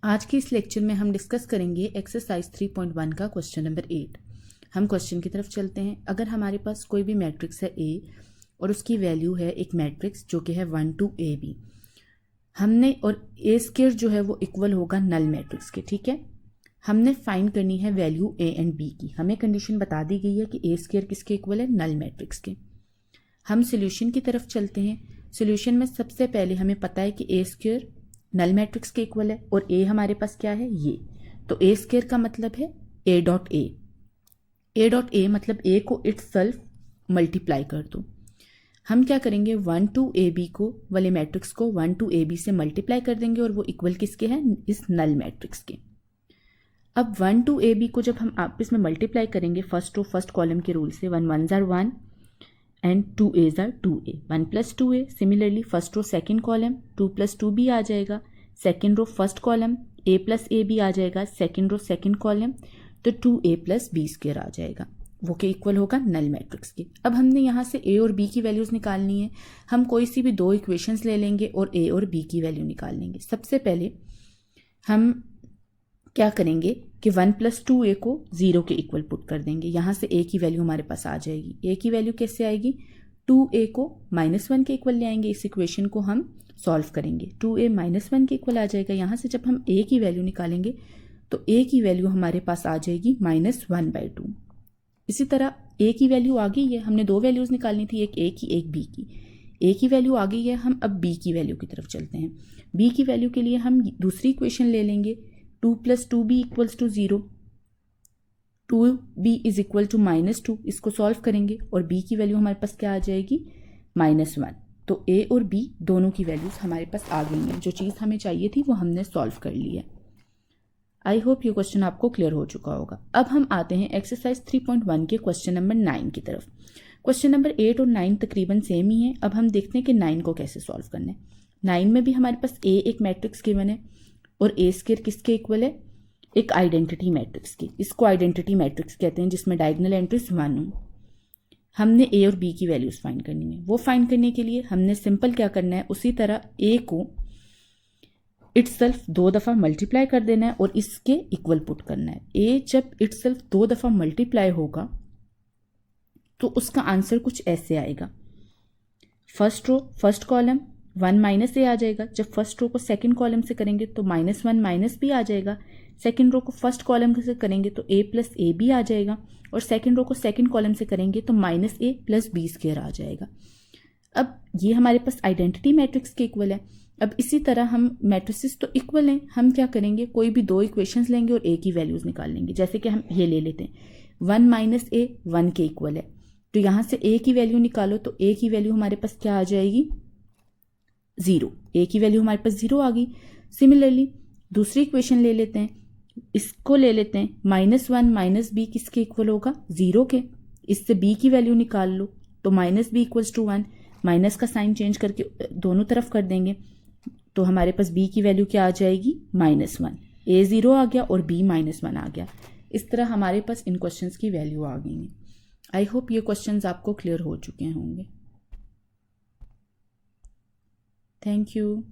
आज के इस लेक्चर में हम डिस्कस करेंगे एक्सरसाइज 3.1 का क्वेश्चन नंबर 8। हम क्वेश्चन की तरफ चलते हैं। अगर हमारे पास कोई भी मैट्रिक्स है ए और उसकी वैल्यू है एक मैट्रिक्स जो कि है 1 to AB, हमने और ए स्क्वायर जो है वो इक्वल होगा नल मैट्रिक्स के। ठीक है, हमने फाइंड करनी है वैल्यू ए एंड बी की। हमें कंडीशन बता दी गई है कि ए स्क्वायर किसके इक्वल है, नल मैट्रिक्स के। हम सोल्यूशन की तरफ चलते हैं। सोल्यूशन में सबसे पहले हमें पता है कि ए स्क्वायर नल मैट्रिक्स के इक्वल है और ए हमारे पास क्या है, ये। तो ए स्क्वायर का मतलब है ए dot A. A dot A मतलब ए को इटसेल्फ मल्टीप्लाई कर दो। हम क्या करेंगे, 1 to AB को वाले मैट्रिक्स को 1 to AB से मल्टीप्लाई कर देंगे और वो इक्वल किसके हैं, इस नल मैट्रिक्स के। अब 1 to AB को जब हम आपस में मल्टीप्लाई करेंगे फर्स्ट रो फर्स्ट कॉलम के रूल से, 1 1s are 1 and 2 A's are 2A, 1 plus 2A। Similarly first row second column 2 plus 2B आ जाएगा, second row first column A plus AB आ जाएगा, सेकेंड रो सेकेंड कॉलम तो 2A plus B square आ जाएगा, वो के इक्वल होगा नल मैट्रिक्स के। अब हमने यहाँ से A और B की वैल्यूज़ निकालनी है। हम कोई सी भी दो इक्वेशंस ले लेंगे और A और B की वैल्यू निकाल लेंगे। सबसे पहले हम क्या करेंगे कि 1 plus 2A को 0 के इक्वल पुट कर देंगे। यहाँ से A की वैल्यू हमारे पास आ जाएगी। A की वैल्यू कैसे आएगी, 2A को -1 के इक्वल ले आएंगे। इस इक्वेशन को हम सॉल्व करेंगे, 2A -1 के इक्वल आ जाएगा। यहाँ से जब हम A की वैल्यू निकालेंगे तो A की वैल्यू हमारे पास आ जाएगी -1/2। इसी तरह A की वैल्यू आ गई है, हमने दो वैल्यूज़ निकालनी थी, एक A की एक B की। A की वैल्यू आ गई है, हम अब B की वैल्यू की तरफ चलते हैं। B की वैल्यू के लिए हम दूसरी इक्वेशन ले लेंगे, 2 plus 2B equals to 0, 2B is equal to -2। इसको सॉल्व करेंगे और B की वैल्यू हमारे पास क्या आ जाएगी, -1। तो A और B दोनों की वैल्यूज हमारे पास आ गई हैं। जो चीज़ हमें चाहिए थी वो हमने सॉल्व कर ली है। आई होप ये क्वेश्चन आपको क्लियर हो चुका होगा। अब हम आते हैं एक्सरसाइज 3.1 के क्वेश्चन नंबर 9 की तरफ। क्वेश्चन नंबर 8 और 9 तकरीबन सेम ही है। अब हम देखते हैं कि 9 को कैसे सॉल्व करना है। 9 में भी हमारे पास A एक मैट्रिक्स गिवन है और ए स्क्वायर किसके इक्वल है, एक आइडेंटिटी मैट्रिक्स की। इसको आइडेंटिटी मैट्रिक्स कहते हैं जिसमें डायगोनल एंट्रीज 1 हो। हमने ए और बी की वैल्यूज फाइंड करनी है। वो फाइंड करने के लिए हमने सिंपल क्या करना है, उसी तरह ए को इटसेल्फ 2 दफ़ा मल्टीप्लाई कर देना है और इसके इक्वल पुट करना है। ए जब इटसेल्फ 2 दफ़ा मल्टीप्लाई होगा तो उसका आंसर कुछ ऐसे आएगा। First row first column 1 - A आ जाएगा। जब फर्स्ट रो को सेकंड कॉलम से करेंगे तो -1 - B आ जाएगा। सेकंड रो को फर्स्ट कॉलम से करेंगे तो A plus AB आ जाएगा और सेकंड रो को सेकंड कॉलम से करेंगे तो -A plus B स्क्वायर आ जाएगा। अब ये हमारे पास आइडेंटिटी मैट्रिक्स के इक्वल है। अब इसी तरह हम मैट्रिसेस तो इक्वल हैं, हम क्या करेंगे, कोई भी दो इक्वेशंस लेंगे और A की वैल्यूज निकाल लेंगे। जैसे कि हम ये ले लेते हैं, 1 - A 1 के इक्वल है, तो यहाँ से A की वैल्यू निकालो तो A की वैल्यू हमारे पास क्या आ जाएगी, 0। A की वैल्यू हमारे पास 0 आ गई। सिमिलरली दूसरी इक्वेशन ले लेते हैं, इसको ले लेते हैं, -1 - B किसके इक्वल होगा, 0 के। इससे B की वैल्यू निकाल लो तो -B = 1, माइनस का साइन चेंज करके दोनों तरफ कर देंगे तो हमारे पास B की वैल्यू क्या आ जाएगी, -1। A 0 आ गया और B -1 आ गया। इस तरह हमारे पास इन क्वेश्चंस की वैल्यू आ गई हैं। आई होप ये क्वेश्चंस आपको क्लियर हो चुके होंगे। Thank you.